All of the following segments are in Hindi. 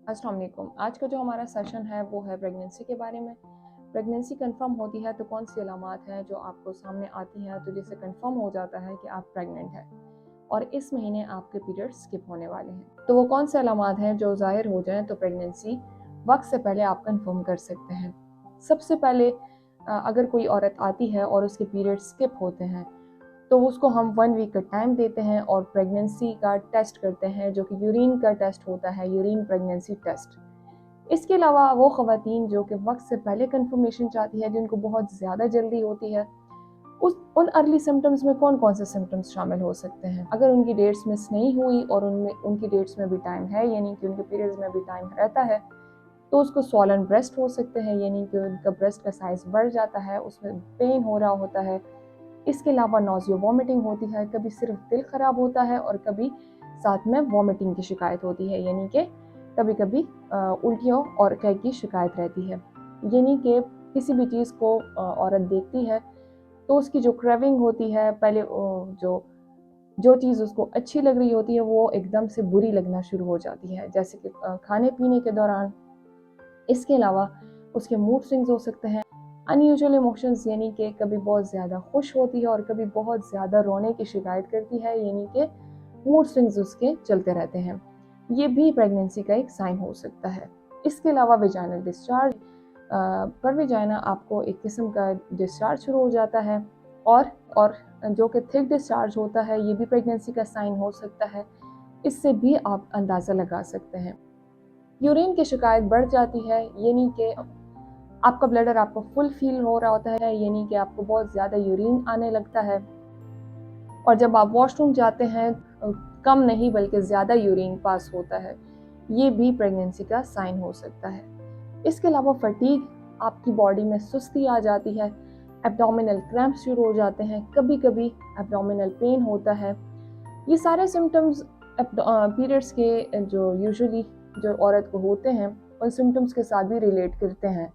अस्सलाम वालेकुम। आज का जो हमारा सेशन है वो है प्रेगनेंसी के बारे में। प्रेगनेंसी कंफर्म होती है तो कौन सी अलामात हैं जो आपको सामने आती हैं तो जिससे कंफर्म हो जाता है कि आप प्रेग्नेंट हैं और इस महीने आपके पीरियड्स स्किप होने वाले हैं। तो वो कौन से अलामात हैं जो ज़ाहिर हो जाएं तो प्रेगनेंसी वक्त से पहले आप कंफर्म कर सकते हैं। सबसे पहले अगर कोई औरत आती है और उसके पीरियड्स स्किप होते हैं तो उसको हम 1 वीक का टाइम देते हैं और प्रेगनेंसी का टेस्ट करते हैं जो कि यूरिन का टेस्ट होता है, यूरिन प्रेगनेंसी टेस्ट। इसके अलावा वो ख़वातीन जो कि वक्त से पहले कंफर्मेशन चाहती है, जिनको बहुत ज़्यादा जल्दी होती है, उन अर्ली सिम्टम्स में कौन कौन से सिम्टम्स शामिल हो सकते हैं। अगर उनकी डेट्स मिस नहीं हुई और उनमें उनकी डेट्स में भी टाइम है, यानी कि उनके पीरियड्स में भी टाइम रहता है, तो उसको स्वॉलन ब्रेस्ट हो सकते हैं, यानी कि उनका ब्रेस्ट का साइज़ बढ़ जाता है, उसमें पेन हो रहा होता है। इसके अलावा नॉजिया वॉमिटिंग होती है, कभी सिर्फ दिल ख़राब होता है और कभी साथ में वॉमिटिंग की शिकायत होती है, यानी कि कभी कभी उल्टियों और कह की शिकायत रहती है। यानी कि किसी भी चीज़ को औरत देखती है तो उसकी जो क्रेविंग होती है, पहले जो जो चीज़ उसको अच्छी लग रही होती है वो एकदम से बुरी लगना शुरू हो जाती है, जैसे कि खाने पीने के दौरान। इसके अलावा उसके मूड स्विंग्स हो सकते हैं, अनयूजुअल इमोशंस, यानी कि कभी बहुत ज़्यादा खुश होती है और कभी बहुत ज़्यादा रोने की शिकायत करती है, यानी कि मूड स्विंग्स उसके चलते रहते हैं। ये भी प्रेगनेंसी का एक साइन हो सकता है। इसके अलावा वेजाइनल डिस्चार्ज, पर वेजाइना आपको एक किस्म का डिस्चार्ज शुरू हो जाता है और जो कि थिक डिस्चार्ज होता है, ये भी प्रेगनेंसी का साइन हो सकता है। इससे भी आप अंदाज़ा लगा सकते हैं। यूरिन की शिकायत बढ़ जाती है, यानी कि आपका ब्लडर आपको फुल फील हो रहा होता है, यानी कि आपको बहुत ज़्यादा यूरिन आने लगता है और जब आप वॉशरूम जाते हैं कम नहीं बल्कि ज़्यादा यूरिन पास होता है। ये भी प्रेगनेंसी का साइन हो सकता है। इसके अलावा फटीग, आपकी बॉडी में सुस्ती आ जाती है, एब्डोमिनल क्रैम्प्स शुरू हो जाते हैं, कभी कभी एब्डोमिनल पेन होता है। ये सारे सिम्टम्स पीरियड्स के जो यूजुअली जो औरत को होते हैं उन सिम्टम्स के साथ भी रिलेट करते हैं।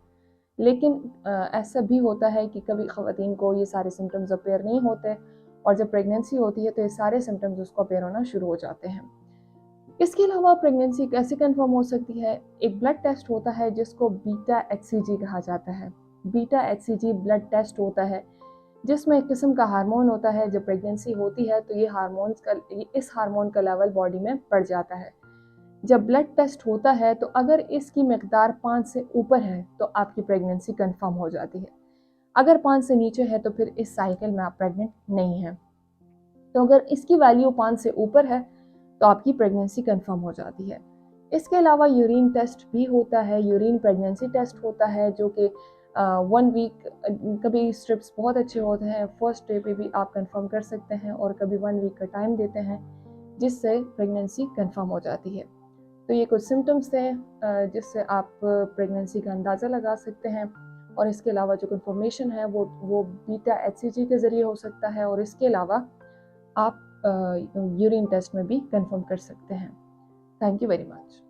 लेकिन ऐसा भी होता है कि कभी ख़वातीन को ये सारे सिम्टम्स अपेयर नहीं होते और जब प्रेगनेंसी होती है तो ये सारे सिम्टम्स उसको अपेयर होना शुरू हो जाते हैं। इसके अलावा प्रेगनेंसी कैसे कंफर्म हो सकती है? एक ब्लड टेस्ट होता है जिसको बीटा एचसीजी कहा जाता है। बीटा एचसीजी ब्लड टेस्ट होता है जिसमें एक किस्म का हार्मोन होता है। जब प्रेगनेंसी होती है तो इस हार्मोन का लेवल बॉडी में बढ़ जाता है। जब ब्लड टेस्ट होता है तो अगर इसकी मिकदार 5 से ऊपर है तो आपकी प्रेगनेंसी कंफर्म हो जाती है। अगर 5 से नीचे है तो फिर इस साइकिल में आप प्रेग्नेंट नहीं हैं। तो अगर इसकी वैल्यू 5 से ऊपर है तो आपकी प्रेगनेंसी कंफर्म हो जाती है। इसके अलावा यूरिन टेस्ट भी होता है, यूरिन प्रेगनेंसी टेस्ट होता है जो कि 1 वीक, कभी स्ट्रिप्स बहुत अच्छे होते हैं, फर्स्ट डे पे भी आप कंफर्म कर सकते हैं और कभी 1 वीक का टाइम देते हैं जिससे प्रेगनेंसी कंफर्म हो जाती है। तो ये कुछ सिम्टम्स थे जिससे आप प्रेगनेंसी का अंदाज़ा लगा सकते हैं और इसके अलावा जो कंफर्मेशन है वो बीटा एचसीजी के ज़रिए हो सकता है और इसके अलावा आप यूरिन टेस्ट में भी कंफर्म कर सकते हैं। Thank you very much.